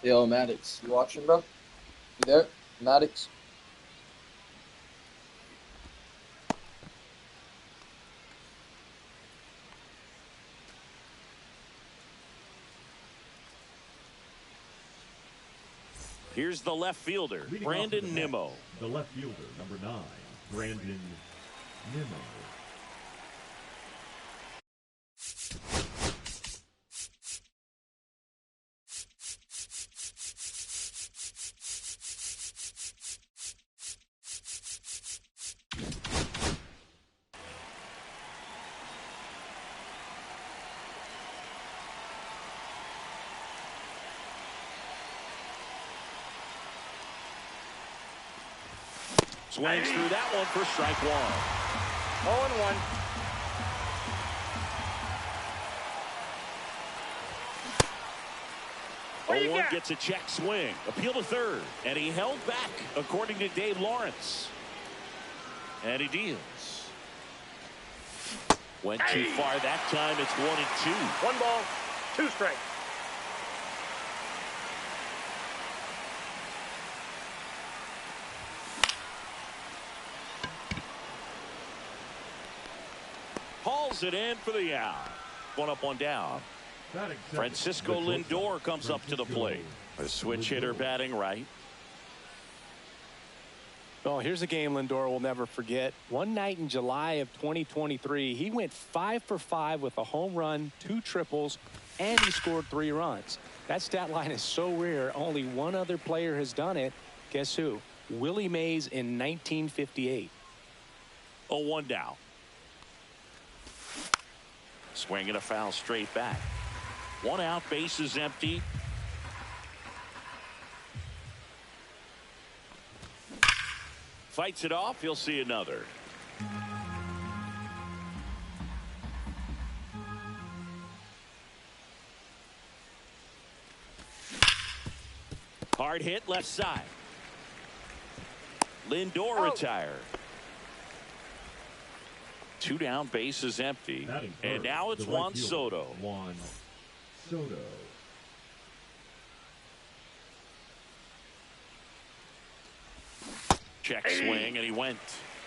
Yo, Maddox, you watching, bro? You there? Maddox? Here's the left fielder, Brandon Nimmo. The left fielder, number 9, Brandon Nimmo. Swings through that one for strike one. 0-1. 0-1 gets a check swing. Appeal to third. And he held back, according to Dave Lawrence. And he deals. Went too far that time. It's 1-2. 1 ball, 2 strikes. Hauls it in for the out. 1 up, 1 down. Francisco Lindor comes up to the plate. A switch hitter batting right. Well, here's a game Lindor will never forget. One night in July of 2023, he went 5 for 5 with a home run, 2 triples, and he scored 3 runs. That stat line is so rare. Only one other player has done it. Guess who? Willie Mays in 1958. 0-1 down. Swing and a foul straight back. 1 out, base is empty. Fights it off. He'll see another. Hard hit left side. Lindor retired. 2 down, base is empty. And now it's Juan Soto. Juan Soto. Check swing, and he went.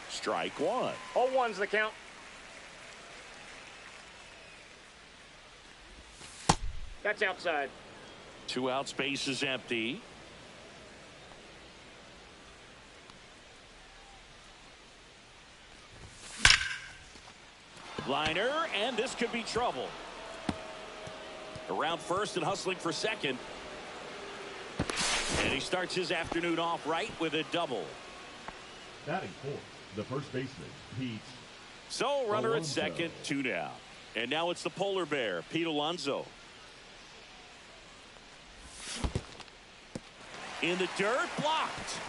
Strike 1. 0-1's the count. That's outside. 2 outs, base is empty. Liner, and this could be trouble. Around first and hustling for second. And he starts his afternoon off right with a double. Batting fourth, the first baseman, Pete. So runner at Alonso. second, 2 down. And now it's the polar bear, Pete Alonso. In the dirt, blocked.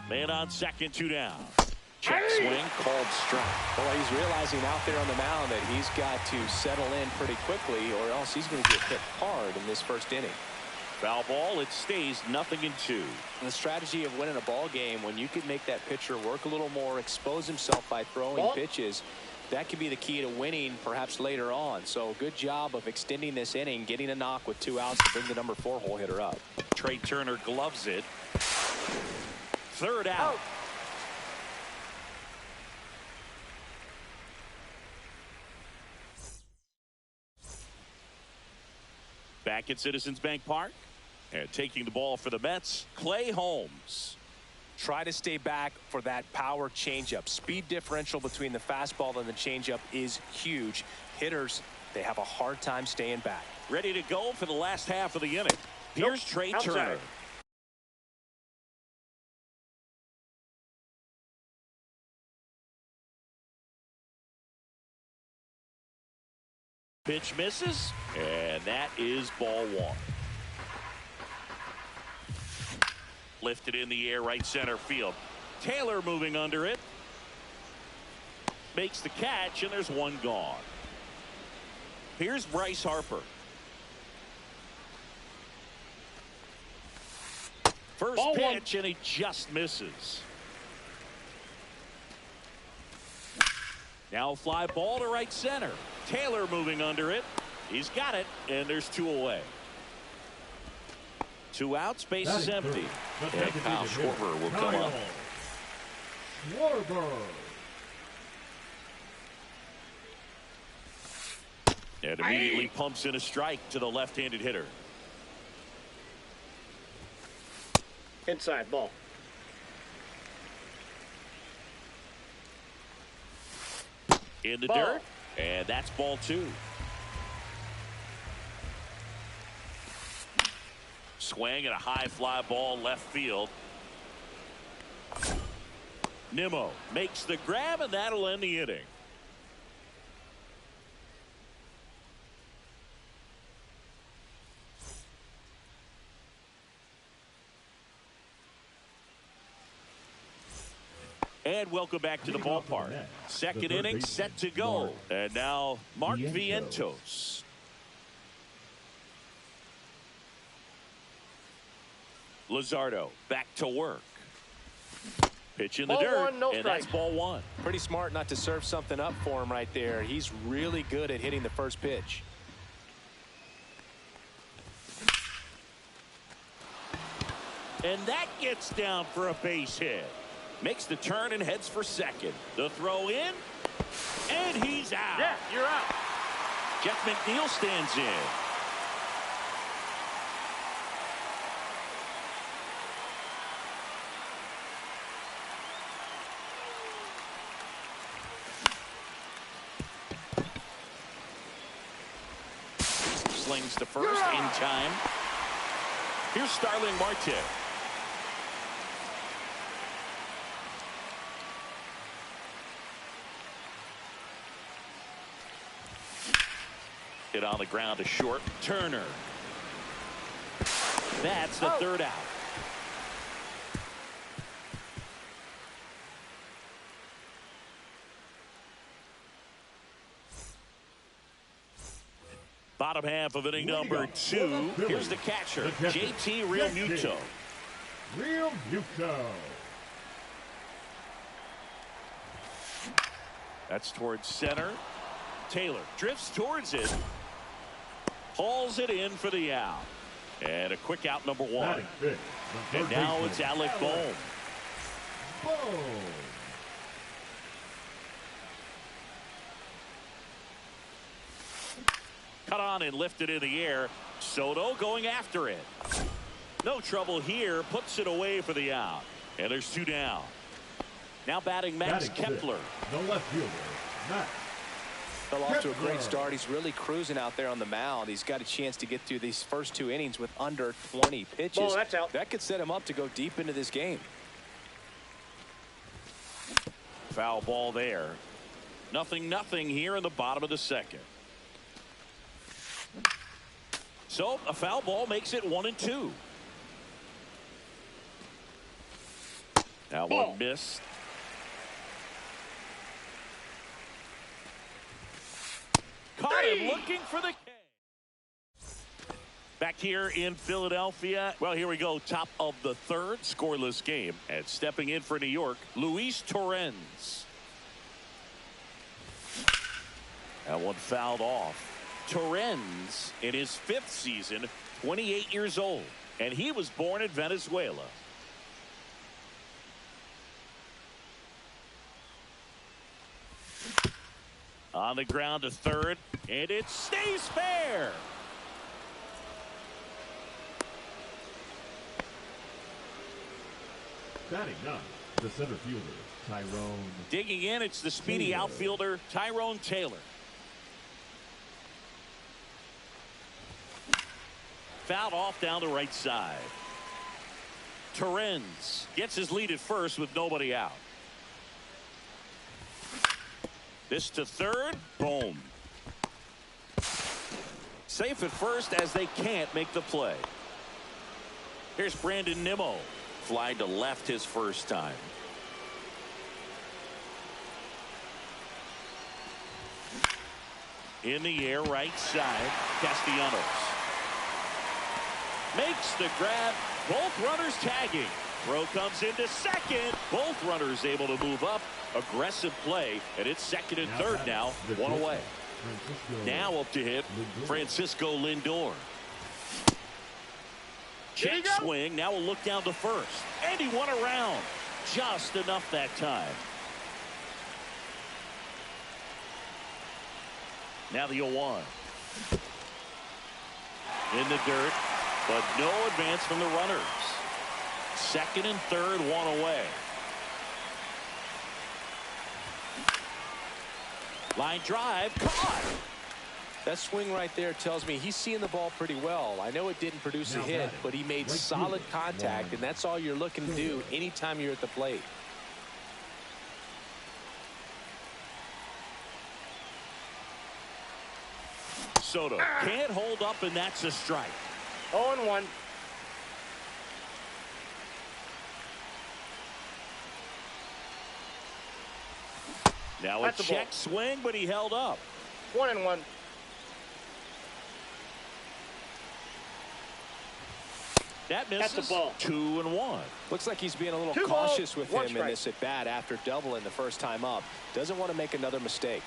Man on second, 2 down. Check swing, called strike. Well, he's realizing out there on the mound that he's got to settle in pretty quickly, or else he's going to get hit hard in this first inning. Foul ball, it stays 0-2. And the strategy of winning a ball game, when you can make that pitcher work a little more, expose himself by throwing pitches, that could be the key to winning perhaps later on. So good job of extending this inning, getting a knock with 2 outs to bring the number 4 hole hitter up. Trey Turner gloves it. 3rd out. Back at Citizens Bank Park, and taking the ball for the Mets, Clay Holmes. Try to stay back for that power changeup. Speed differential between the fastball and the changeup is huge. Hitters, they have a hard time staying back. Ready to go for the last half of the inning. Here's Trey Turner. Pitch misses, and that is ball 1. Lifted in the air, right center field. Taylor moving under it. Makes the catch, and there's 1 gone. Here's Bryce Harper. First pitch, and he just misses. Now fly ball to right center. Taylor moving under it. He's got it, and there's 2 away. 2 outs, base is empty. And Kyle Schwarber will come up. Schwarber. And immediately pumps in a strike to the left-handed hitter. Inside ball. In the dirt, and that's ball 2. Swing and a high fly ball left field. Nimmo makes the grab, and that'll end the inning. And welcome back to the ballpark. Second inning set to go. And now Mark Vientos. Luzardo back to work. Pitch in the dirt, Ball 1, no and strike. that's ball 1. Pretty smart not to serve something up for him right there. He's really good at hitting the first pitch. And that gets down for a base hit. Makes the turn and heads for second. The throw in, and he's out. Yeah, you're out. Jeff McNeil stands in. Slings to first in time. Here's Starling Marte. Hit on the ground to short. Turner. That's the third out. Bottom half of inning number 2. Here's the catcher, JT Realmuto. That's towards center. Taylor drifts towards it. Hauls it in for the out. And a quick out, number 1. And now it's Alec Bohm. Cut on and lifted in the air. Soto going after it. No trouble here. Puts it away for the out. And there's 2 down. Now batting Max Kepler. The left fielder, Max. Fell off to a great start. He's really cruising out there on the mound. He's got a chance to get through these first 2 innings with under 20 pitches. Ball, that's out. That could set him up to go deep into this game. Foul ball there. 0-0 here in the bottom of the second. So a foul ball makes it 1-2. Now one missed. Caught him looking for the K. Back here in Philadelphia. Well, here we go. Top of the third. Scoreless game. And stepping in for New York, Luis Torrens. That one fouled off. Torrens in his 5th season, 28 years old. And he was born in Venezuela. On the ground to third, and it stays fair. Batting 9, the center fielder, Tyrone. Digging in, it's the speedy outfielder, Tyrone Taylor. Fouled off down the right side. Torrens gets his lead at first with nobody out. This to third. Boom. Safe at first as they can't make the play. Here's Brandon Nimmo. Fly to left his first time. In the air, right side. Castellanos. Makes the grab. Both runners tagging. Throw comes into second. Both runners able to move up. Aggressive play, and it's second and third now. 1 away. Now up to hit Francisco Lindor. Check swing. Now we'll look down to first. And he won around. Just enough that time. Now the 0-1. In the dirt, but no advance from the runners. Second and third, 1 away. Line drive, caught. That swing right there tells me he's seeing the ball pretty well. I know it didn't produce a hit, but he made solid contact, and that's all you're looking to do anytime you're at the plate. Soto can't hold up, and that's a strike. 0-1. Now a That's the ball. check swing, but he held up. 1-1. That misses. That's the ball. 2-1. Looks like he's being a little 2 balls, cautious with 1 him in strike. this at bat after doubling the first time up. Doesn't want to make another mistake.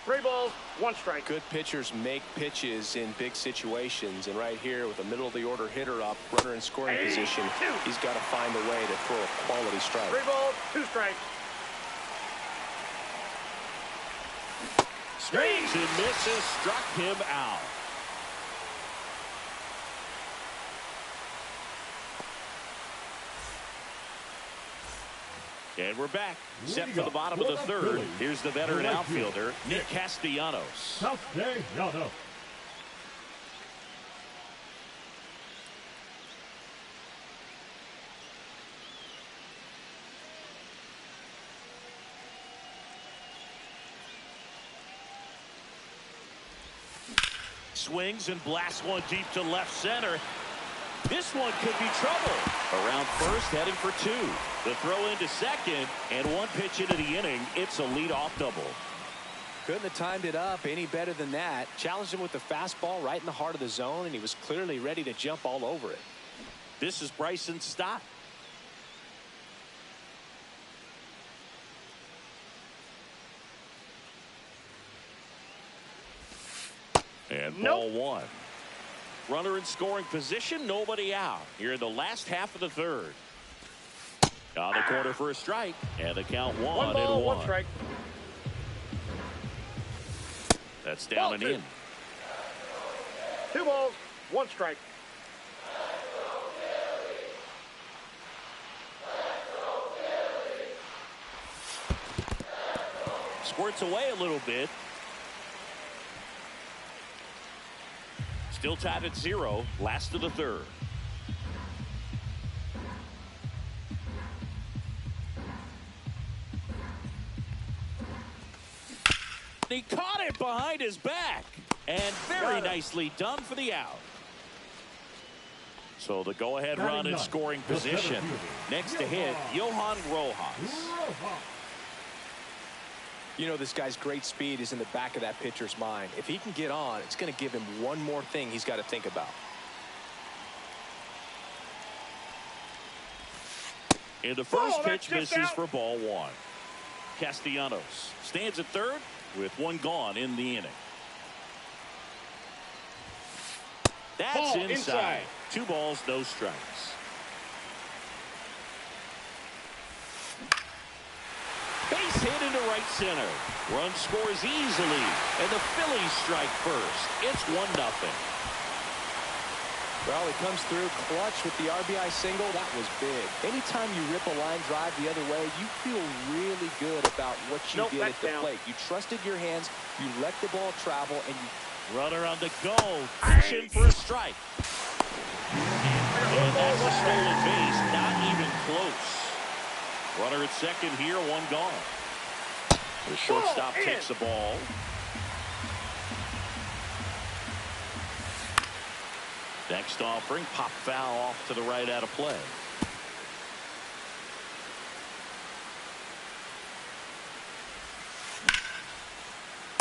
3 balls, 1 strike. Good pitchers make pitches in big situations, and right here with a middle of the order hitter up, runner in scoring position, he's got to find a way to throw a quality strike. 3 balls, 2 strikes. Swings and misses, struck him out. And we're back. Set for the bottom of the third. Here's the veteran outfielder, Nick Castellanos. Castellanos. Swings and blasts one deep to left center. This one could be trouble. Around first, heading for 2. The throw into second, and 1 pitch into the inning. It's a leadoff double. Couldn't have timed it up any better than that. Challenged him with the fastball right in the heart of the zone, and he was clearly ready to jump all over it. This is Bryson Stott. And ball 1. Runner in scoring position, nobody out. Here in the last half of the third. On the corner for a strike, and the count 1 ball, 1 1-1. strike. That's down Ball and 2. in. 2 balls, 1 strike. Squirts away a little bit. Still tied at 0. Last of the third. He caught it behind his back. And very nicely done for the out. So the go-ahead run in scoring position. Next to hit, Johan Rojas. You know, this guy's great speed is in the back of that pitcher's mind. If he can get on, it's going to give him one more thing he's got to think about. And the first Oh, pitch that's just misses out. for ball 1. Castellanos stands at third with 1 gone in the inning. That's Ball inside. inside. 2 balls, no strikes. Base hit into right center. Run scores easily, and the Phillies strike first. It's 1-0. Well, he comes through clutch with the RBI single. That was big. Anytime you rip a line drive the other way, you feel really good about what you did at the plate. You trusted your hands, you let the ball travel, and you... Runner on the go, fishing for a strike. And that's a stolen base, not even close. Runner at second here, 1 gone. The shortstop takes the ball. Next offering, pop foul off to the right out of play.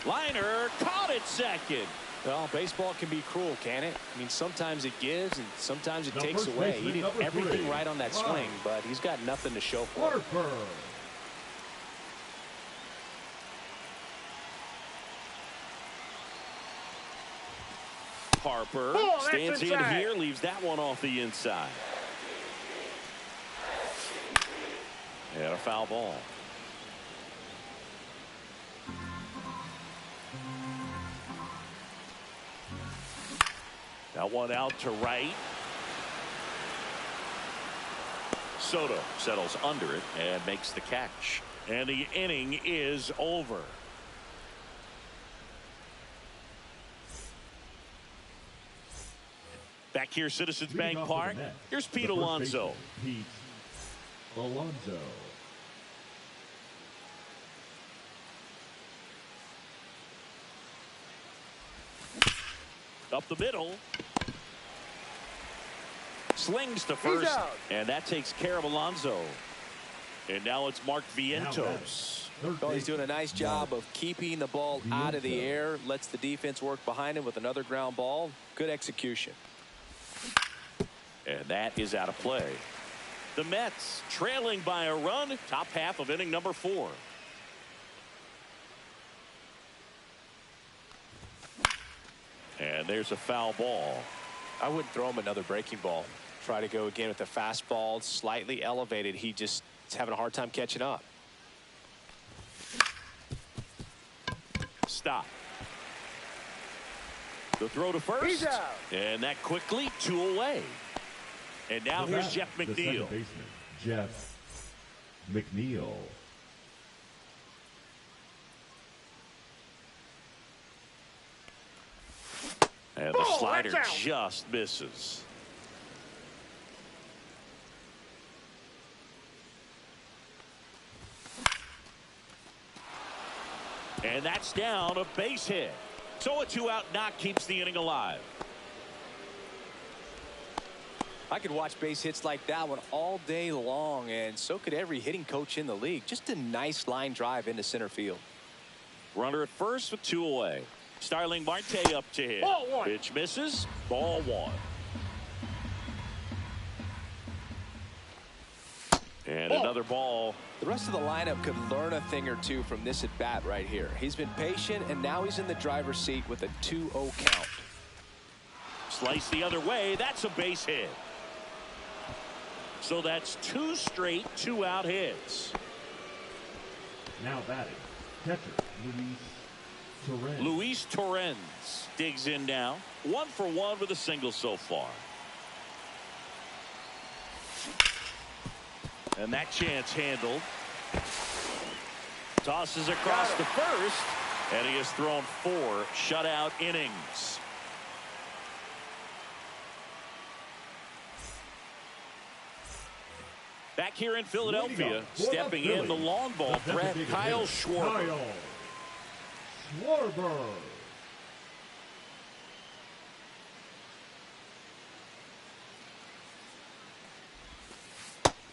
Liner caught it second. Well, baseball can be cruel, can it? I mean, sometimes it gives and sometimes it takes first away. baseman, He did number everything 3. right on that swing, but he's got nothing to show for it. Harper. Harper Oh, stands in inside. here, leaves that one off the inside. And a foul ball. That one out to right. Soto settles under it and makes the catch. And the inning is over. Back here, Citizens Bank Leading off Park. with the net, Here's the Pete first Alonso. baseman, Pete Alonso. Up the middle. Slings to first. out. And that takes care of Alonso. And now it's Mark Vientos. Well, he's doing a nice job of keeping the ball out of the air. Lets the defense work behind him with another ground ball. Good execution. And that is out of play. The Mets trailing by a run. Top half of inning number 4. And there's a foul ball. I wouldn't throw him another breaking ball. Try to go again with the fastball, slightly elevated. He just is having a hard time catching up. Stop. The throw to first. He's out. And that quickly 2 away. And now here's Jeff The second McNeil. baseman, Jeff McNeil. And the slider that's out. just misses. And that's down, a base hit. So a 2-out knock keeps the inning alive. I could watch base hits like that one all day long, and so could every hitting coach in the league. Just a nice line drive into center field. Runner at first with 2 away. Starling Marte up to hit. Ball 1. Pitch misses. Ball 1. And another ball. The rest of the lineup could learn a thing or two from this at bat right here. He's been patient, and now he's in the driver's seat with a 2-0 count. Slice the other way. That's a base hit. So that's 2 straight 2-out hits. Now batting, catcher Luis Torrens. Luis Torrens digs in now. 1 for 1 with a single so far. And that chance handled. Tosses across the first. And he has thrown 4 shutout innings. Back here in Philadelphia, stepping in the long ball threat, Kyle Schwarber. Kyle Schwarber.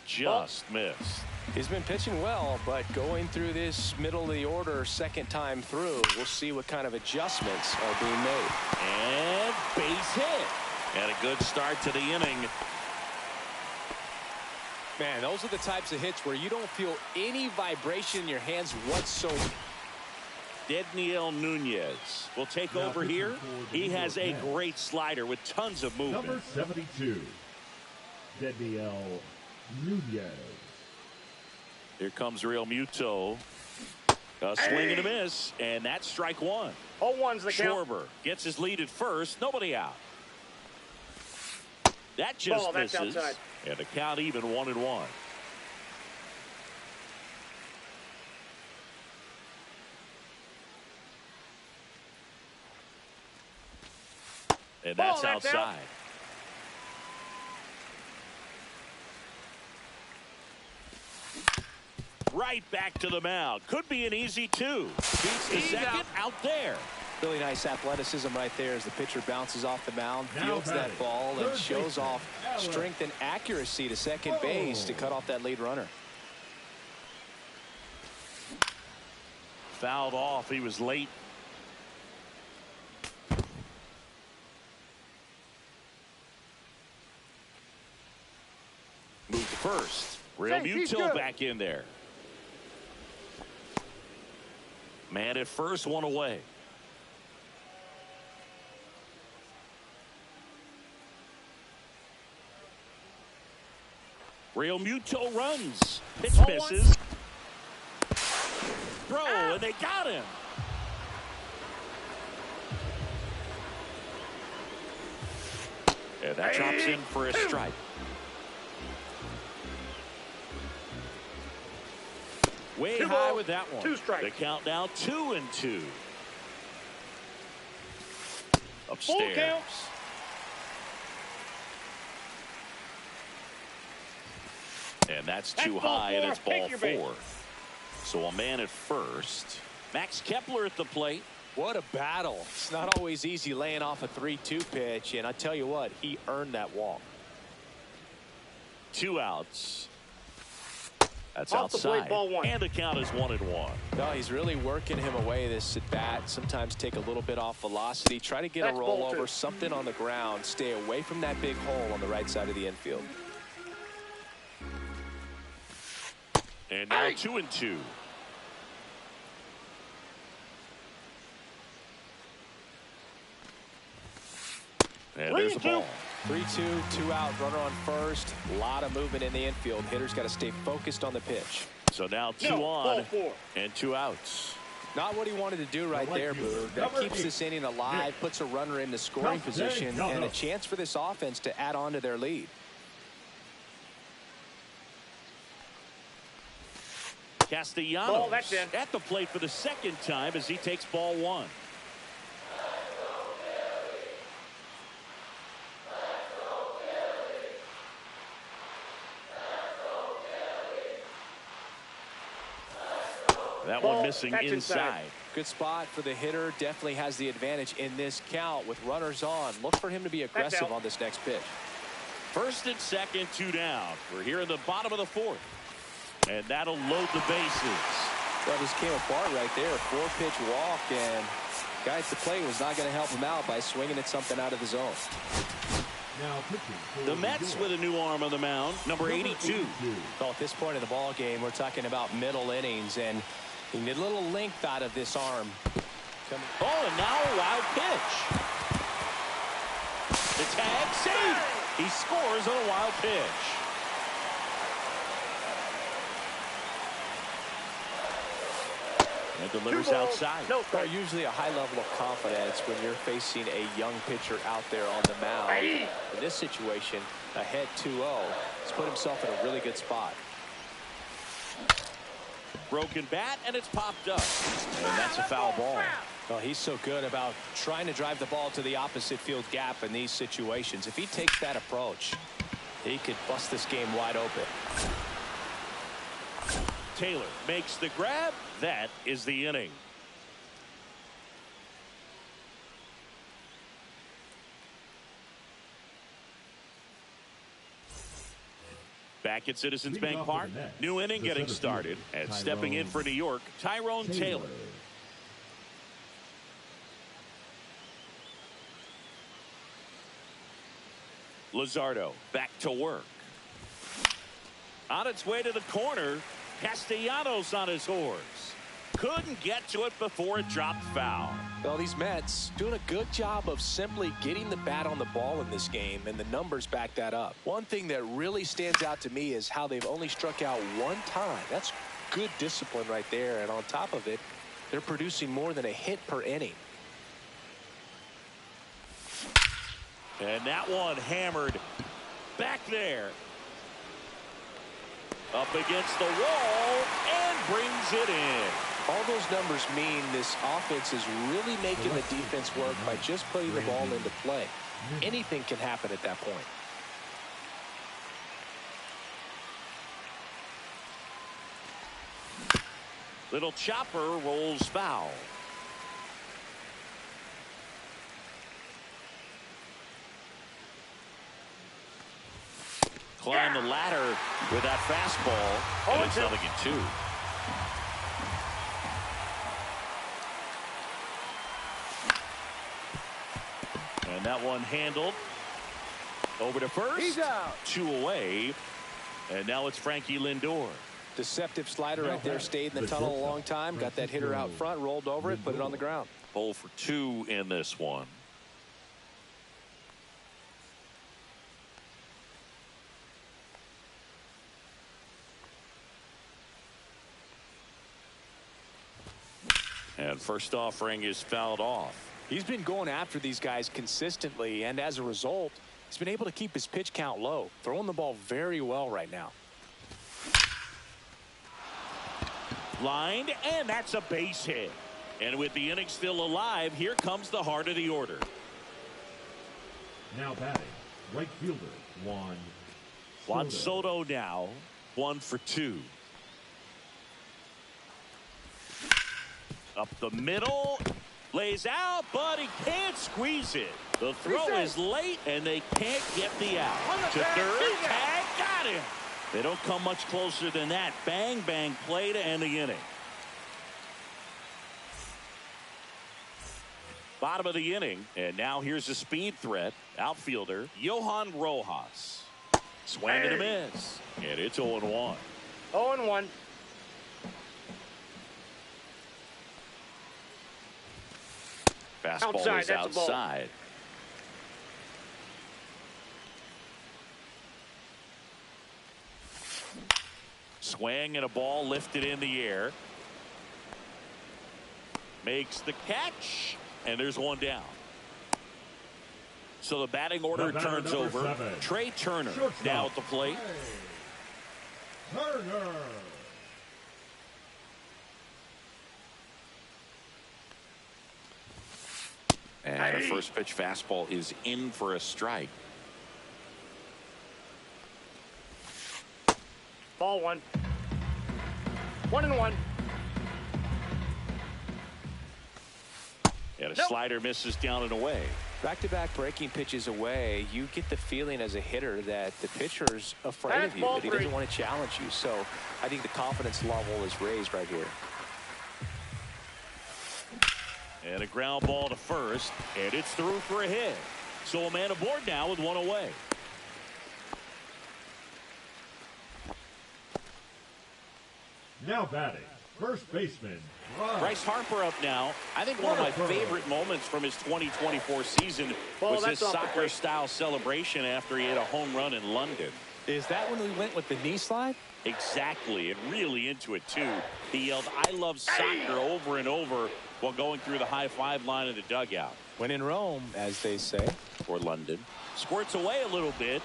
Just missed. He's been pitching well, but going through this middle of the order second time through, we'll see what kind of adjustments are being made. And base hit. And a good start to the inning. Man, those are the types of hits where you don't feel any vibration in your hands whatsoever. Dedniel Nunez will take Now over pitching here. for the He New has York a Mets. great slider with tons of movement. Number 72, Dedniel Nunez. Here comes Real Muto. A swing and a miss, and that's strike 1. 0-1's the count. Schwarber gets his lead at first. Nobody out. That just Ball, that's misses. outside. And the count even 1-1. And that's Ball, that's out. outside. Right back to the mound. Could be an easy 2. Beats the He's second out there. Really nice athleticism right there as the pitcher bounces off the mound, Now fields that batting, ball, and third shows baseman, off Alex. strength and accuracy to second base to cut off that lead runner. Fouled off. He was late. Move to first. Real Hey, he's Muto good. back in there. Man at first, 1 away. Real Muto runs. Pitch misses. Throw, and they got him. And that drops in for a strike. Way 2 high balls, with that one. 2 strikes. The count now 2-2. Full Upstairs. count. And that's That's too ball high, and 4. it's Pick ball your bait. 4. So a man at first. Max Kepler at the plate. What a battle. It's not always easy laying off a 3-2 pitch, and I tell you what, he earned that walk. 2 outs. That's Off the plate, outside. ball one. And the count is 1-1. No, he's really working him away this at bat. Sometimes take a little bit off velocity. Try to get That's a ball rollover, two. something on the ground. Stay away from that big hole on the right side of the infield. And now 2-2. And there's the ball. 3-2, 2 out, runner on first. A lot of movement in the infield. Hitter's got to stay focused on the pitch. So now 2 No, on ball four. and 2 outs. Not what he wanted to do right there, Boo. That keeps this inning alive, puts a runner in the scoring position, and a chance for this offense to add on to their lead. Castellanos Ball, that's in. at the plate for the second time as he takes ball 1. That Ball, one missing that's inside. Good spot for the hitter. Definitely has the advantage in this count with runners on. Look for him to be aggressive out. on this next pitch. First and second, 2 down. We're here in the bottom of the 4th. And that'll load the bases. Well, this came apart right there. 4-pitch walk, and guy at the plate was not going to help him out by swinging at something out of the zone. Now pitching for The Mets with a new arm on the mound, number 82. Well, at this point in the ball game, we're talking about middle innings, and you need a little length out of this arm. Oh, and now a wild pitch. The tag saved. He scores on a wild pitch. And delivers outside. No, Well, usually a high level of confidence when you're facing a young pitcher out there on the mound. In this situation, ahead 2-0, he's put himself in a really good spot. Broken bat, and it's popped up. And that's a foul ball. Well, he's so good about trying to drive the ball to the opposite field gap in these situations. If he takes that approach, he could bust this game wide open. Taylor makes the grab. That is the inning. Back at Citizens Bank Park, new inning getting started, and stepping in for New York, Tyrone Taylor. Luzardo back to work. On its way to the corner, Castellanos on his horse. Couldn't get to it before it dropped foul. Well, these Mets doing a good job of simply getting the bat on the ball in this game, and the numbers back that up. One thing that really stands out to me is how they've only struck out 1 time. That's good discipline right there, and on top of it, they're producing more than a hit per inning. And that one hammered back there. Up against the wall and brings it in. All those numbers mean this offense is really making the defense work by just putting the ball into play. Anything can happen at that point. Little chopper rolls foul. Climb the ladder with that fastball, and it's 0-2. And that one handled over to first. He's out. 2 away, and now it's Frankie Lindor. Deceptive slider right there, stayed in the tunnel a long time, got that hitter out front, rolled over it, put it on the ground. 0 for 2 in this one. And first offering is fouled off. He's been going after these guys consistently, and as a result, he's been able to keep his pitch count low, throwing the ball very well right now. Lined, and that's a base hit. And with the inning still alive, here comes the heart of the order. Now batting, right fielder, Juan Soto now 1 for 2. Up the middle, lays out, but he can't squeeze it. The throw is late, and they can't get the out. To third, tag, got him. They don't come much closer than that. Bang, bang play to end the inning. Bottom of the inning, and now here's a speed threat. Outfielder Johan Rojas. Swing and a miss, and it's 0-1. 0-1. Fastball Outside, is that's a ball. outside. Swing and a ball lifted in the air. Makes the catch, and there's one down. So the batting order turns over. 7. Trey Turner Shortstop. now at the plate. Turner. And a first pitch fastball is in for a strike. Ball 1. 1-1. And a Nope. slider misses down and away. Back-to-back breaking pitches away, you get the feeling as a hitter that the pitcher's afraid That's of you, ball that he 3. doesn't want to challenge you. So I think the confidence level is raised right here. And a ground ball to first, and it's through for a hit. So a man aboard now with one away. Now batting, first baseman, Bryce Harper up now. I think one of my Harper. favorite moments from his 2024 season Ball, was his that's off the plate. soccer-style celebration after he hit a home run in London. Is that when we went with the knee slide? Exactly, and really into it, too. He yelled, "I love soccer," over and over while going through the high-five line of the dugout. When in Rome, as they say. For London. Squirts away a little bit.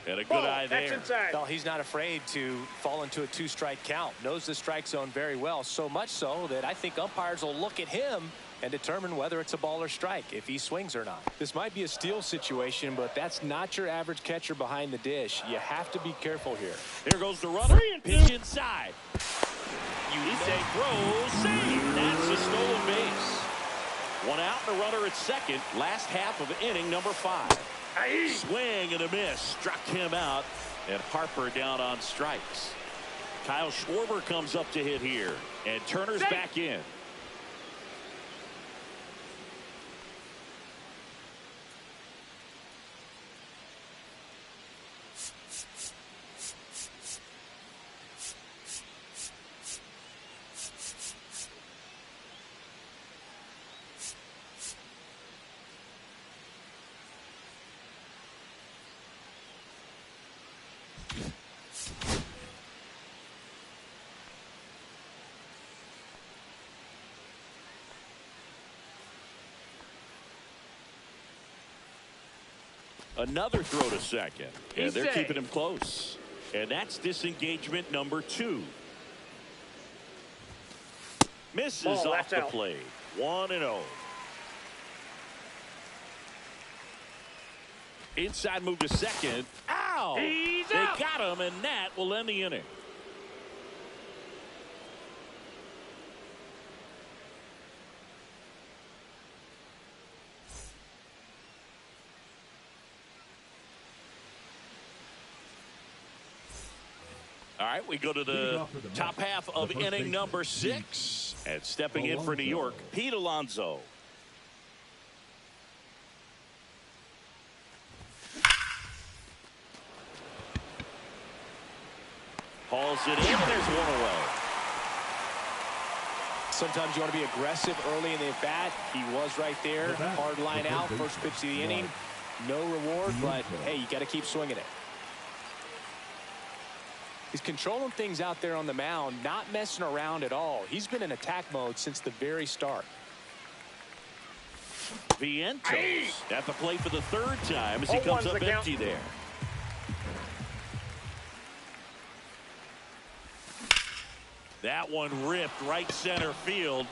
And a good eye That's there. inside. Well, he's not afraid to fall into a two-strike count. Knows the strike zone very well, so much so that I think umpires will look at him and determine whether it's a ball or strike, if he swings or not. This might be a steal situation, but that's not your average catcher behind the dish. You have to be careful here. There goes the runner. 3-2. Pitch inside. You say throw, save. That's a stolen base. One out and a runner at second. Last half of inning number 5. Swing and a miss. Struck him out. And Harper down on strikes. Kyle Schwarber comes up to hit here. And Turner's back in. Another throw to second. And they're keeping him close. And that's disengagement number 2. Misses Ball, off that's the out. plate. 1-0. Inside move to second. Ow! He's They out. got him, and that will end the inning. All right, we go to the top half of inning number 6. And stepping in for New York, Pete Alonso. Hauls it in, and there's one away. Sometimes you want to be aggressive early in the at-bat. He was right there. Hard line out. First pitch of the inning. No reward, but, hey, you got to keep swinging it. He's controlling things out there on the mound, not messing around at all. He's been in attack mode since the very start. Vientos at the plate for the 3rd time as he comes up empty there. That one ripped right center field.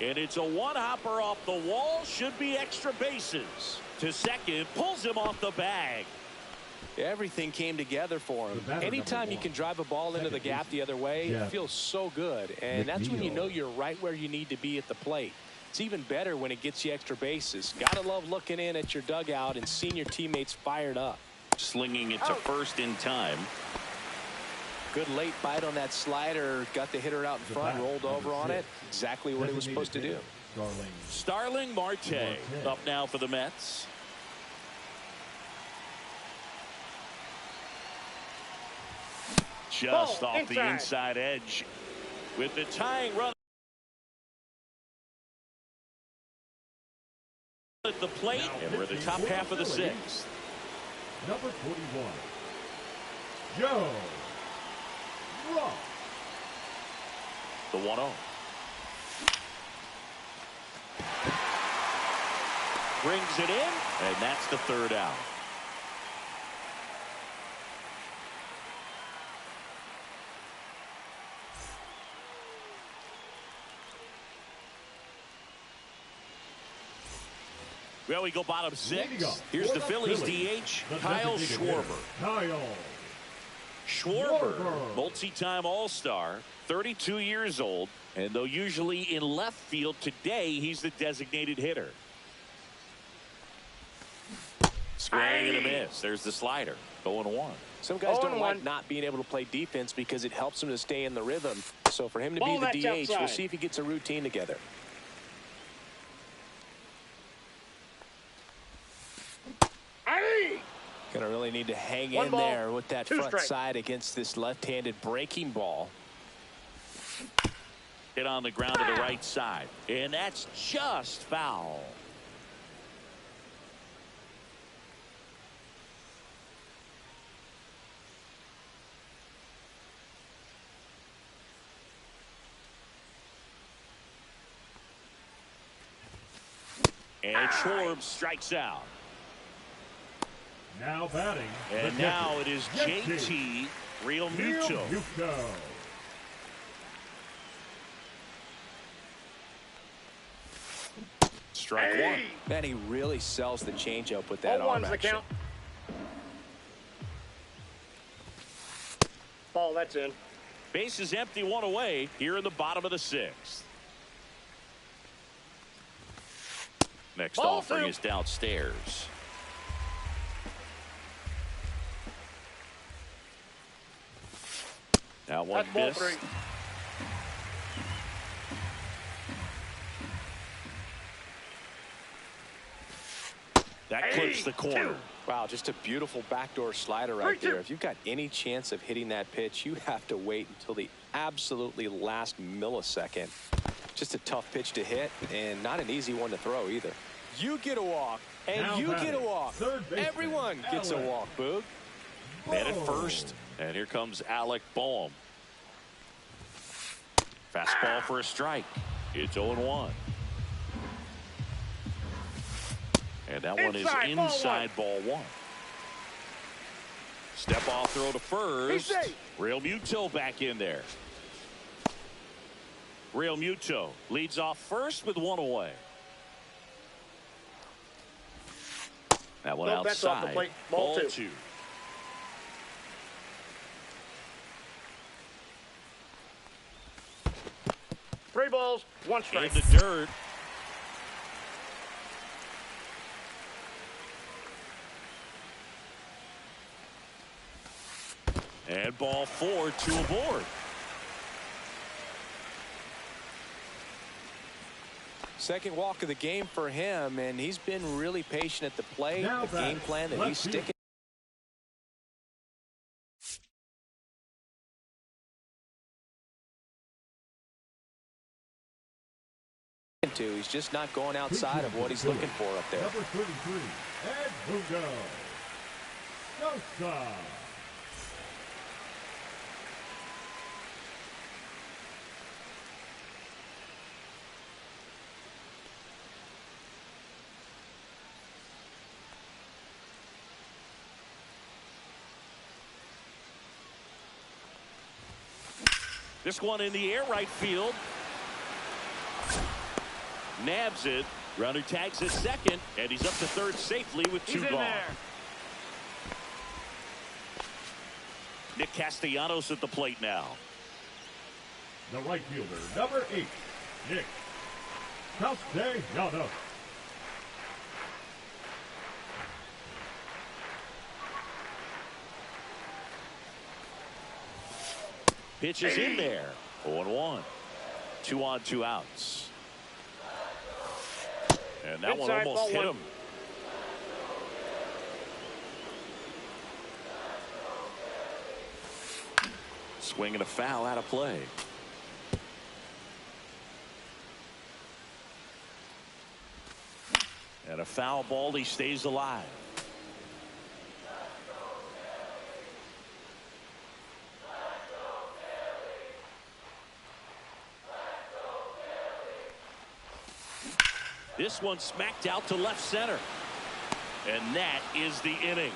And it's a one-hopper off the wall. Should be extra bases. To second, pulls him off the bag. Everything came together for him. Anytime you can drive a ball into the gap the other way, it feels so good. And that's when you know you're right where you need to be at the plate. It's even better when it gets you extra bases. Gotta love looking in at your dugout and seeing your teammates fired up. Slinging it to first in time. Good late bite on that slider. Got the hitter out in front, rolled over on it. Exactly what he was supposed to do. Starling Marte up now for the Mets. Just off the inside edge with the tying run at the plate, and we're at the top half of the sixth. Number 41, Joe Rock. The 1-0. Brings it in, and that's the third out. Well, we go bottom six. Here's the Phillies DH, Kyle Schwarber. Schwarber, multi-time All-Star, 32 years old, and though usually in left field, today he's the designated hitter. Swing and a miss. There's the slider. 0-1. Some guys don't like not being able to play defense because it helps them to stay in the rhythm. So for him to be the DH, we'll see if he gets a routine together. Gonna really need to hang in there with that front side against this left-handed breaking ball. Hit on the ground to the right side, and that's just foul. And Schwarber strikes out. Now batting. And now it is JT Realmuto. Strike one. Man, he really sells the changeup with that arm action. Ball, that's in. Base is empty, one away here in the bottom of the sixth. Next offering is downstairs. Now one miss. That clips the corner. Wow, just a beautiful backdoor slider right there. If you've got any chance of hitting that pitch, you have to wait until the absolutely last millisecond. Just a tough pitch to hit, and not an easy one to throw either. You get a walk, and now you get a walk. Everyone gets a walk, Boog. Man at first, and here comes Alec Boehm. Fastball for a strike. It's 0-1. And that one is inside ball one. Step off throw to first. Realmuto back in there. Realmuto leads off first with one away. That one outside. Ball two. Three balls, one strike. In the dirt. And ball four, two aboard. Second walk of the game for him, and he's been really patient at the plate. The game plan that he's sticking to. He's just not going outside of what he's looking for up there. Number 33, Ed Bungo. Sosa. This one in the air right field. Nabs it. Runner tags at second, and he's up to third safely with two gone. Nick Castellanos at the plate now. The right fielder, number 8, Nick Castellanos. Pitch is in there. 0-1. 2 on, 2 outs. And that one almost hit him. Swing and a foul out of play. And a foul ball. He stays alive. This one smacked out to left center. And that is the inning.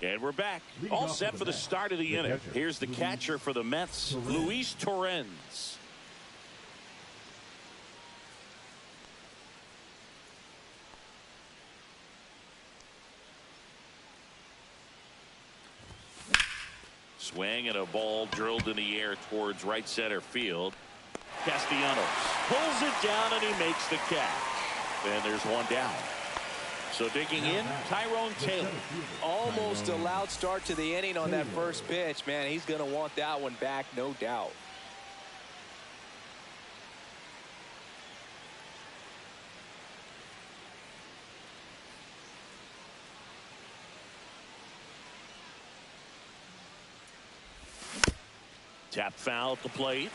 And we're back. All set for the start of the inning. Here's the catcher for the Mets, Luis Torrens. Swing and a ball drilled in the air towards right center field. Castellanos pulls it down and he makes the catch. And there's one down. So digging in, Tyrone Taylor. Almost a loud start to the inning on that first pitch. Man, he's going to want that one back, no doubt. Tap foul at the plate.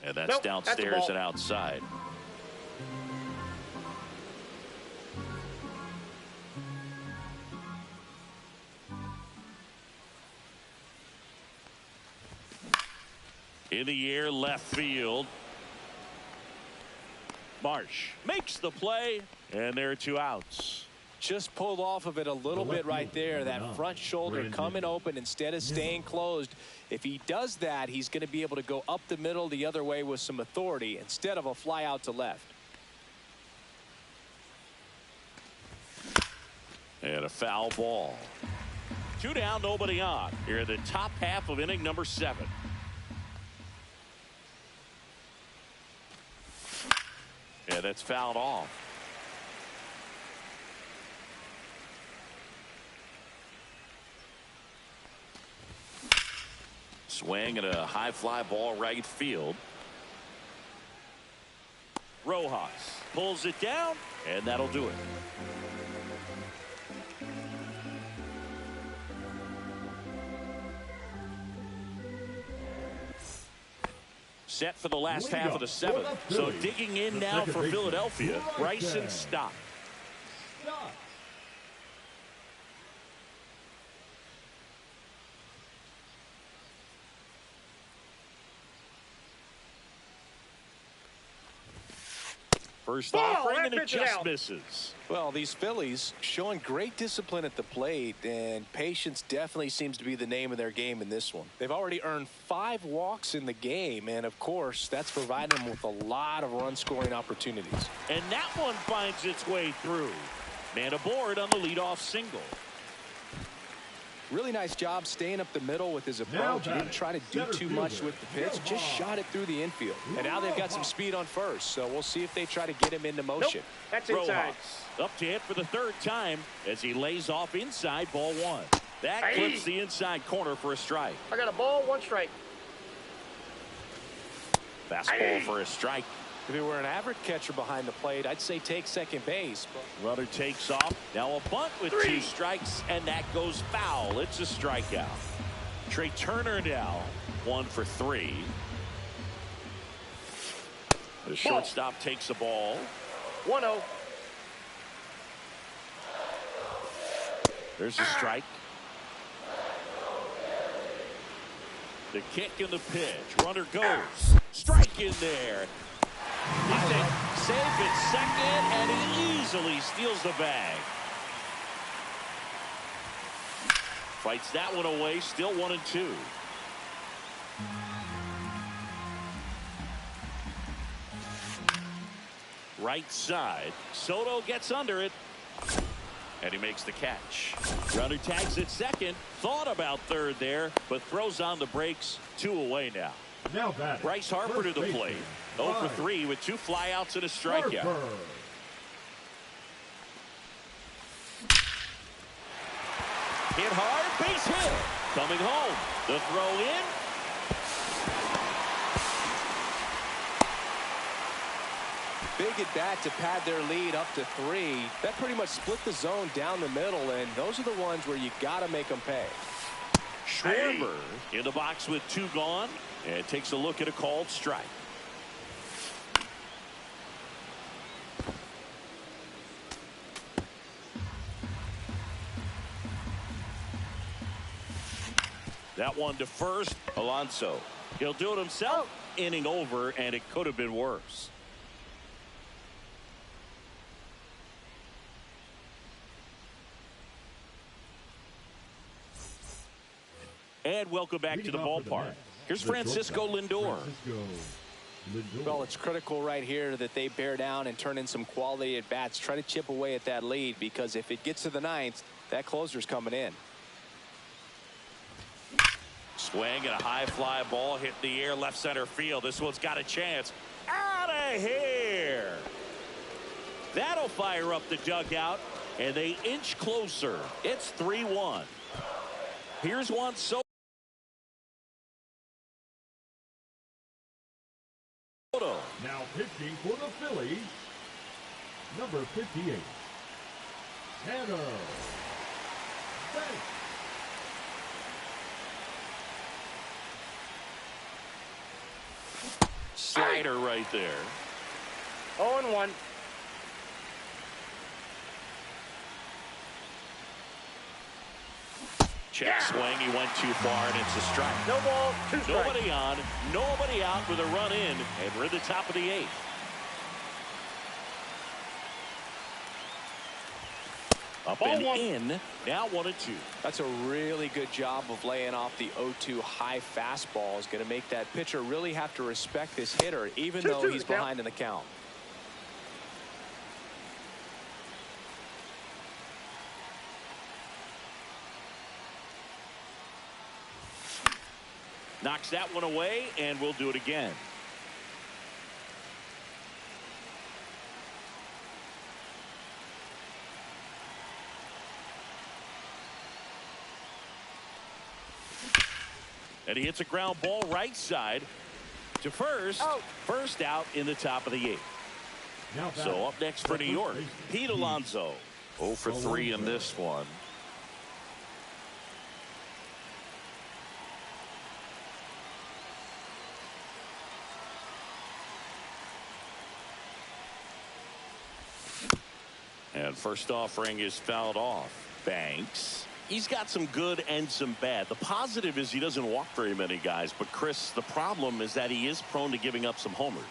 And that's downstairs and outside. In the air, left field. Marsh makes the play, and there are 2 outs. Just pulled off of it a little bit right there. That front shoulder coming open instead of staying closed. If he does that, he's going to be able to go up the middle the other way with some authority instead of a fly out to left. And a foul ball. 2 down, nobody on. Here in the top half of inning number 7. Yeah, that's fouled off. Swing and a high fly ball right field. Rojas pulls it down, and that'll do it. Set for the last half of the 7th. So digging in now for Philadelphia, Bryson Stott. First offering, and it just misses. Well, these Phillies showing great discipline at the plate, and patience definitely seems to be the name of their game in this one. They've already earned 5 walks in the game, and of course, that's providing them with a lot of run-scoring opportunities. And that one finds its way through. Man aboard on the leadoff single. Really nice job staying up the middle with his approach. He didn't try to do too much with the pitch, just shot it through the infield. And now they've got some speed on first, so we'll see if they try to get him into motion. Nope, that's inside. Rojas up to hit for the 3rd time as he lays off inside, ball 1. That clips the inside corner for a strike. I got a ball, 1 strike. Fastball for a strike. If he were an average catcher behind the plate, I'd say take second base. Runner takes off. Now a bunt with 2 strikes, and that goes foul. It's a strikeout. Trey Turner now 1 for 3. The shortstop takes the ball. 1-0. There's a strike. The kick and the pitch. Runner goes. Strike in there. He's safe at second, and he easily steals the bag. Fights that one away. Still 1-2. Right side. Soto gets under it. And he makes the catch. Runner tags at second. Thought about third there, but throws on the brakes. 2 away now. Now batting, Bryce Harper to the plate. 0 for 3 with 2 flyouts and a strikeout. Harper. Hit hard, base hit. Coming home. The throw in. Big at bat to pad their lead up to 3. That pretty much split the zone down the middle, and those are the ones where you got to make them pay. Schwarber in the box with 2 gone, and takes a look at a called strike. That one to first. Alonso. He'll do it himself. Inning over, and it could have been worse. And welcome back to the ballpark. Here's Francisco Lindor. Well, it's critical right here that they bear down and turn in some quality at bats. Try to chip away at that lead, because if it gets to the 9th, that closer's coming in. Swing and a high fly ball hit the air left center field. This one's got a chance. Out of here. That'll fire up the dugout, and they inch closer. It's 3-1. Here's one. Soto. Now pitching for the Phillies, number 58, Tanner Banks. Slider right there. 0-1. Check swing. He went too far, and it's a strike. No ball, 2 strikes. Nobody on, nobody out with a run in, and we're at the top of the 8th. Up and in. Now 1-2. That's a really good job of laying off the 0-2 high fastball. Is going to make that pitcher really have to respect this hitter, even though he's behind in the count. Knocks that one away, and we'll do it again. And he hits a ground ball right side to first. Out. First out in the top of the 8th. So up next for New York, Pete Alonso. 0 for 3 in this one. And first offering is fouled off. Banks. He's got some good and some bad. The positive is he doesn't walk very many guys. But, Chris, the problem is that he is prone to giving up some homers.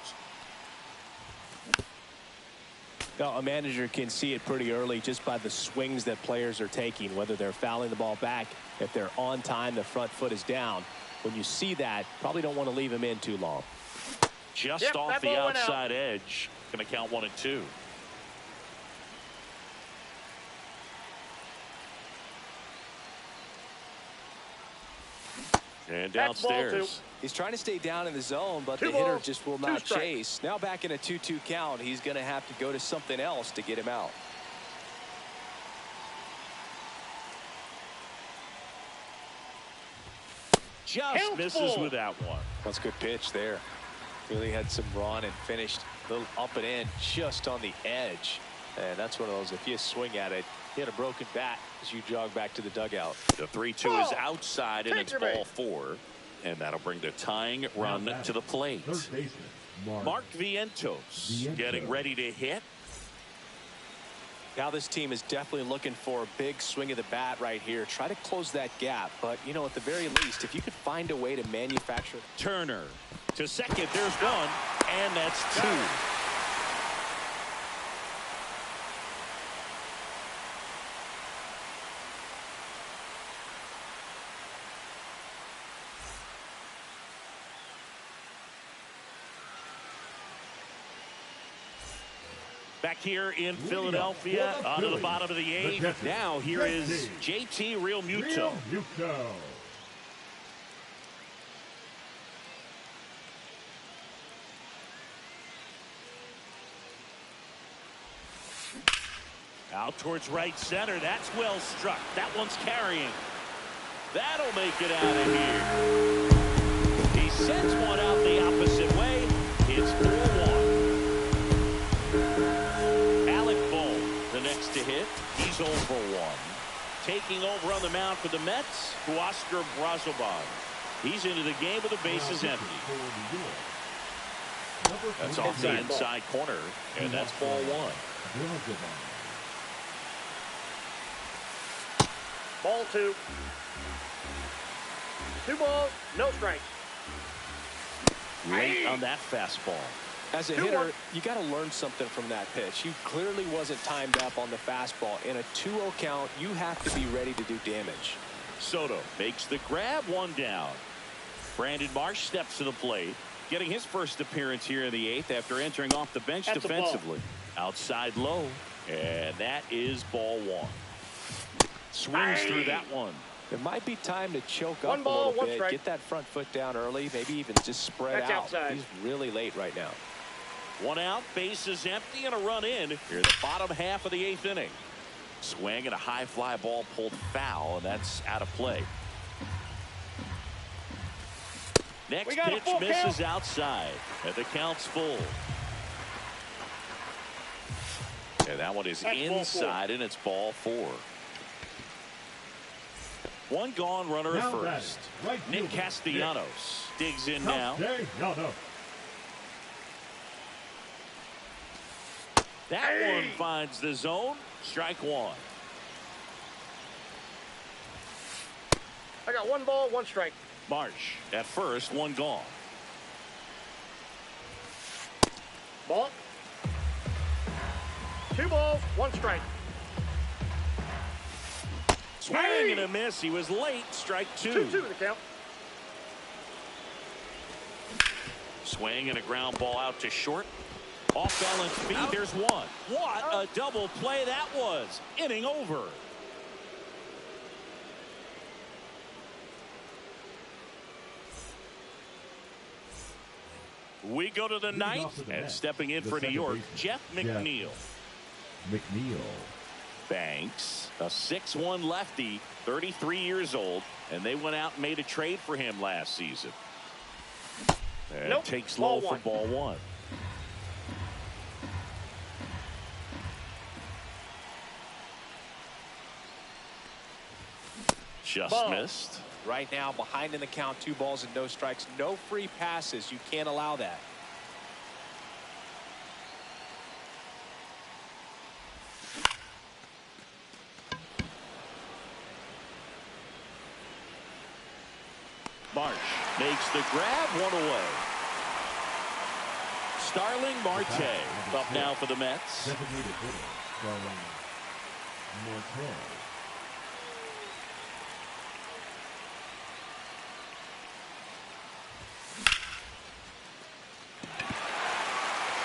Now, a manager can see it pretty early just by the swings that players are taking, whether they're fouling the ball back, if they're on time, the front foot is down. When you see that, probably don't want to leave him in too long. Just off the outside edge. Going to count 1-2. And downstairs. He's trying to stay down in the zone, but the hitter just will not chase. Now back in a 2-2 count, he's going to have to go to something else to get him out. Just misses with that one. That's a good pitch there. Really had some run and finished a little up and in just on the edge. And that's one of those, if you swing at it, he had a broken bat as you jog back to the dugout. The 3-2 is outside, and it's ball 4. And that'll bring the tying run to the plate. Mark Vientos getting ready to hit. Now this team is definitely looking for a big swing of the bat right here. Try to close that gap. But, you know, at the very least, if you could find a way to manufacture. Turner to second. There's one, and that's two. Back here in Philadelphia, on to the bottom of the eighth. Now here is JT Realmuto. Out towards right center. That's well struck. That one's carrying. That'll make it out of here. He sends one out the opposite way. It's 4-1. To hit. He's 0 for 1. Taking over on the mound for the Mets, Oscar Brazoban. He's into the game with the bases empty. That's off the inside corner, and that's ball 1. Ball 2. 2 balls, no strikes. Late on that fastball. As a hitter, you got to learn something from that pitch. He clearly wasn't timed up on the fastball. In a 2-0 count, you have to be ready to do damage. Soto makes the grab, 1 down. Brandon Marsh steps to the plate, getting his first appearance here in the 8th after entering off the bench defensively. Outside low, and that is ball 1. Swings through that one. It might be time to choke up a little bit, get that front foot down early, maybe even just spread out. Outside. He's really late right now. 1 out, bases empty, and a run in here in the bottom half of the 8th inning. Swing and a high fly ball pulled foul, and that's out of play. Next pitch misses outside, and the count's full. And that one is inside, and it's ball 4. 1 gone, runner at first. Nick Castellanos digs in now. That one finds the zone. Strike 1. I got 1 ball, 1 strike. Marsh at first, 1 gone. Ball. 2 balls, 1 strike. Swing and a miss. He was late. Strike 2. 2-2 in the count. Swing and a ground ball out to short. Off balance feet. There's 1. What a double play that was. Inning over. We go to the 9th, and stepping in for New York, Jeff McNeil. Banks, a 6'1" lefty, 33 years old, and they went out and made a trade for him last season. And takes low for ball 1. Just missed. Right now, behind in the count, 2 balls and no strikes. No free passes. You can't allow that. Marsh makes the grab, 1 away. Starling Marte up now for the Mets.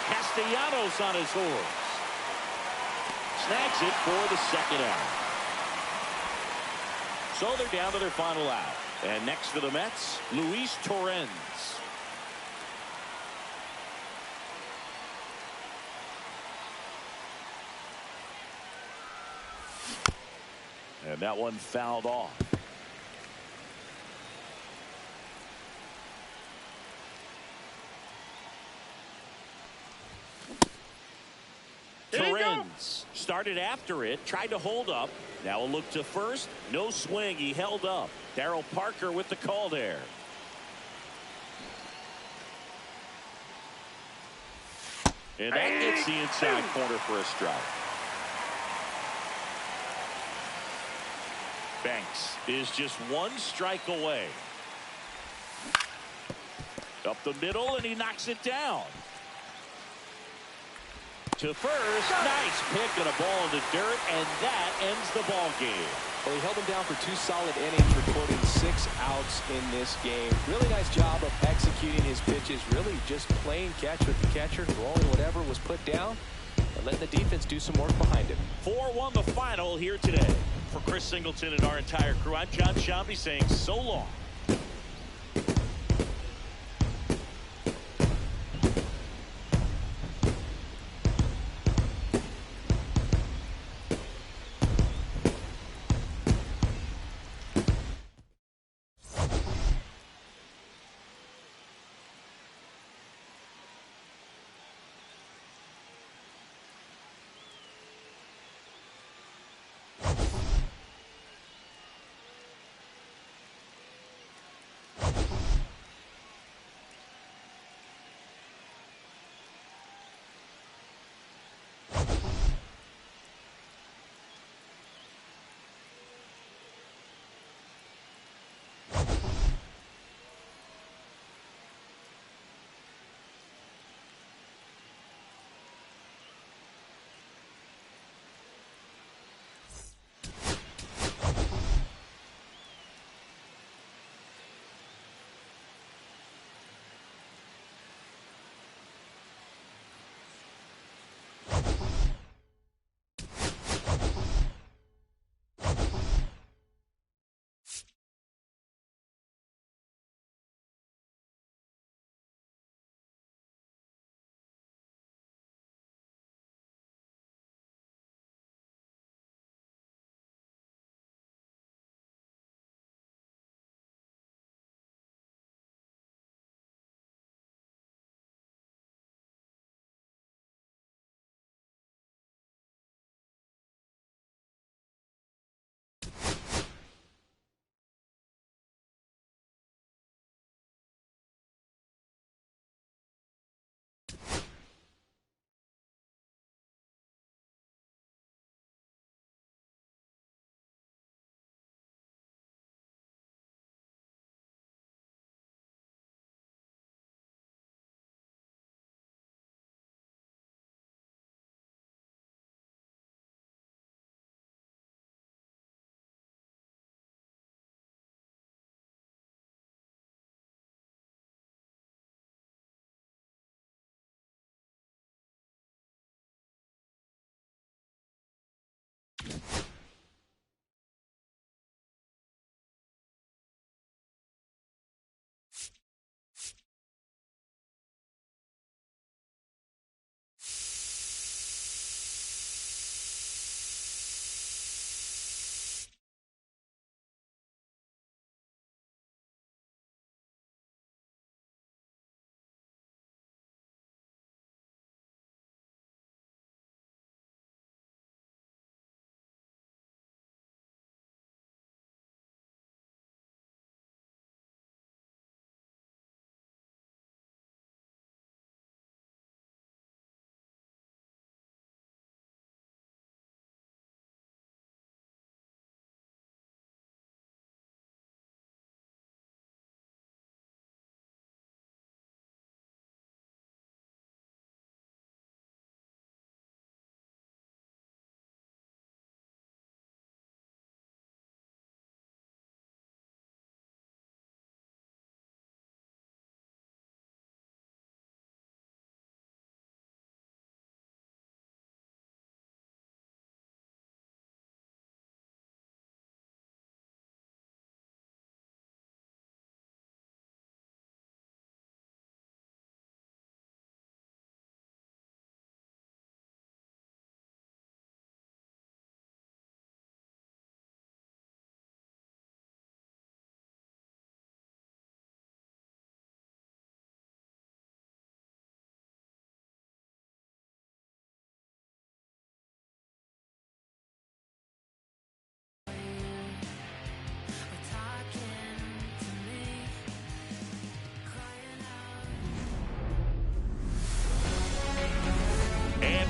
Castellanos on his horse. Snags it for the 2nd out. So they're down to their final out. And next for the Mets, Luis Torrens. And that one fouled off. Torrens started after it, tried to hold up. Now a look to first. No swing. He held up. Darryl Parker with the call there. And that gets the inside corner for a strike. is just one strike away. Up the middle, and he knocks it down. To first, nice pick and a ball in the dirt, and that ends the ball game. Well, he held him down for 2 solid innings, recording 6 outs in this game. Really nice job of executing his pitches, really just playing catch with the catcher, throwing whatever was put down, and letting the defense do some work behind him. 4-1 the final here today. For Chris Singleton and our entire crew, I'm John Shambi saying so long.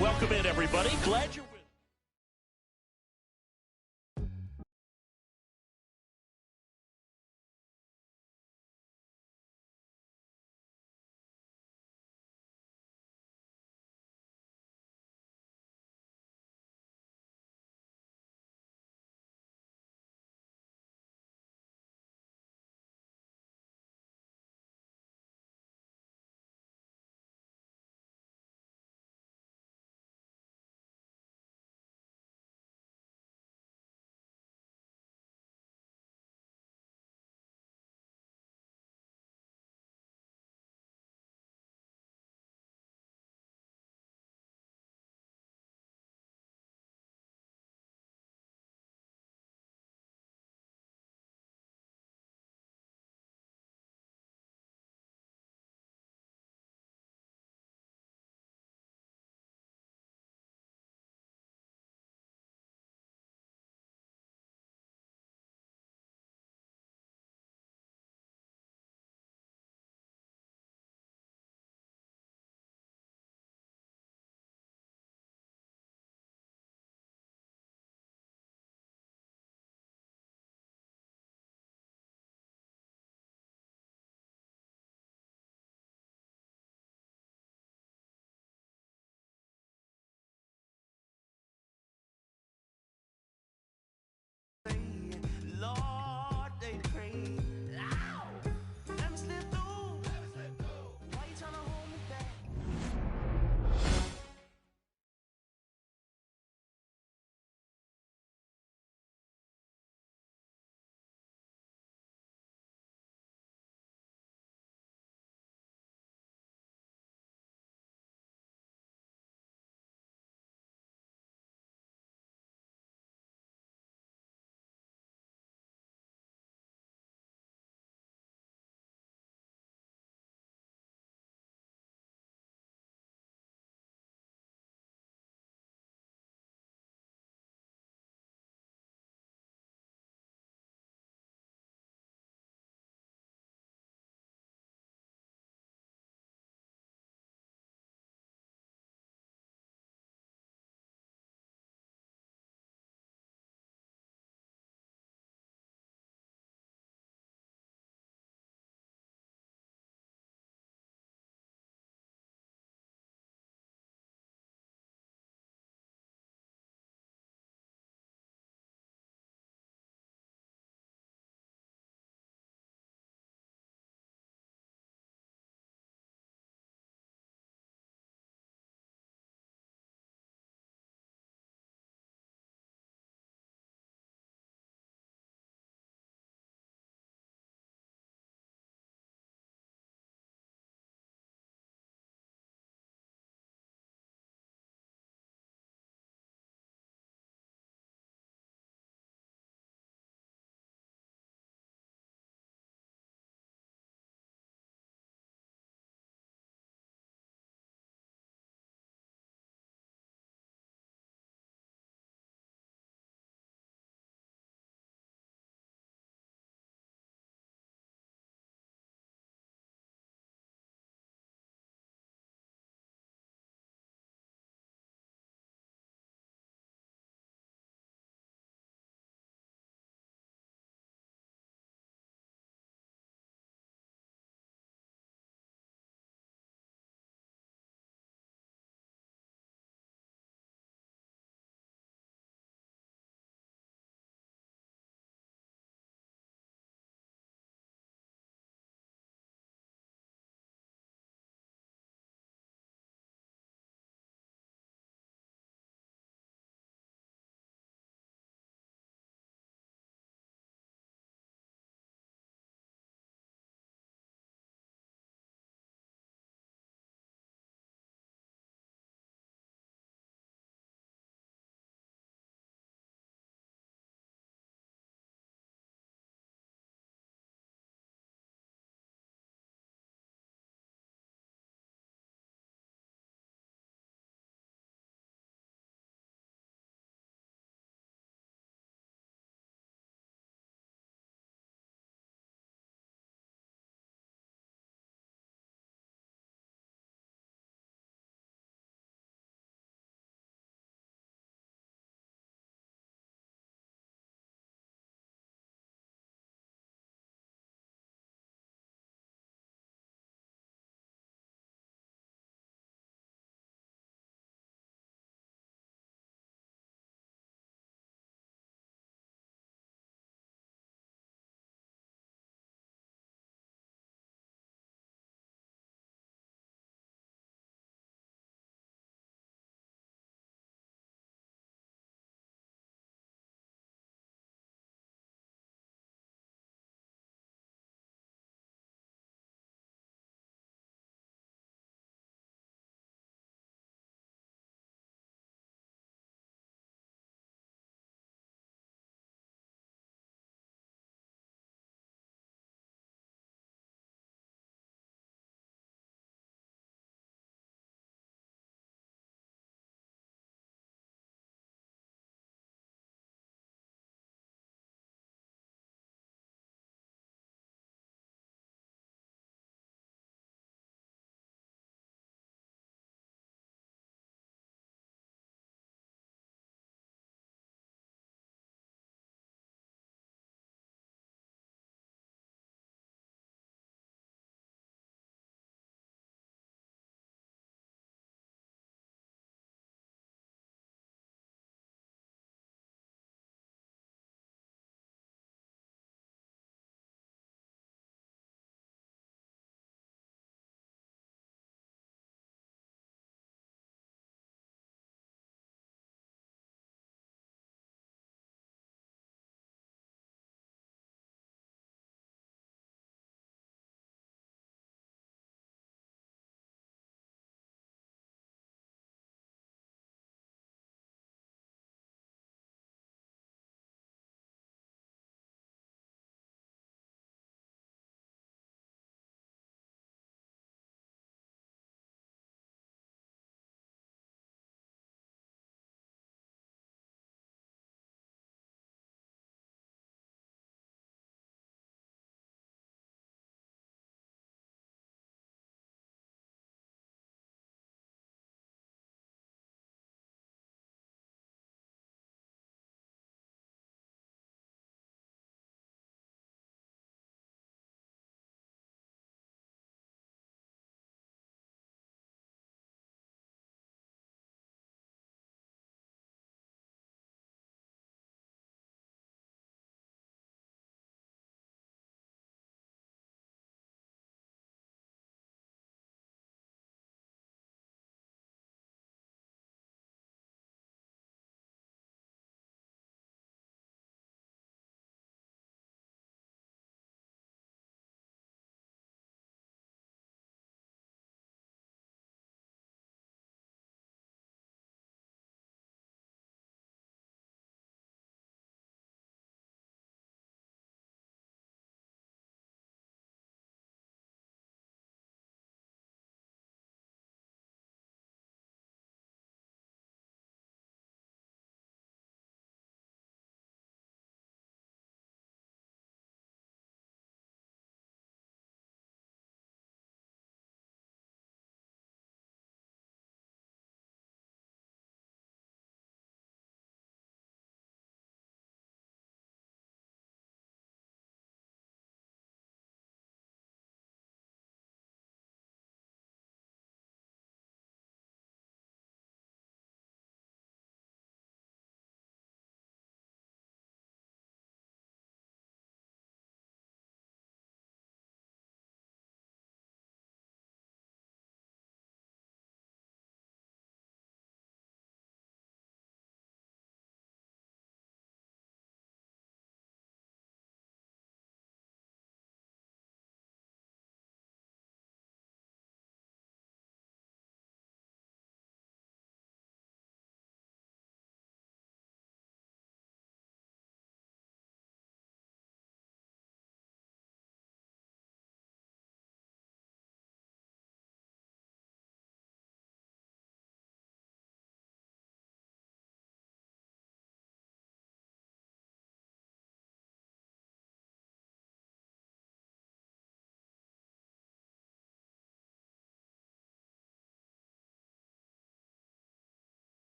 Welcome in, everybody. Glad you're with us.